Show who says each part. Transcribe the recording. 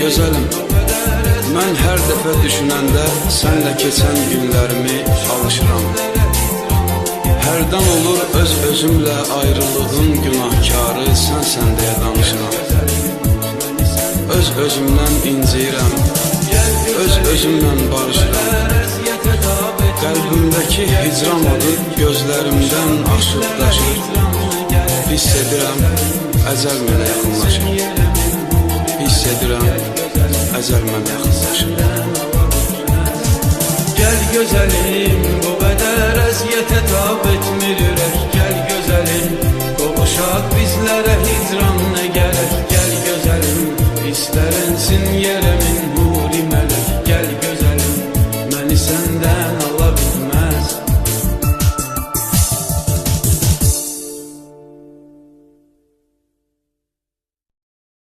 Speaker 1: gözəlim, mən hər dəfə düşünəndə sənlə keçən günlərimi alışıram. Hərdən olur öz-özümlə ayrılığın günahkarı sənsən deyə danışıram. Öz-özümdən inciyirəm, öz-özümlə barışıram. Qəlbimdəki hicran adı gözlərimdən aşıb daşır. Hiss edirəm, əcəl mənə yaxınlaşır. Hiss edirəm, əcəl mənə yaxınlaşır.
Speaker 2: Gəl gözəlim, bu qədər əziyyətə tab etmir.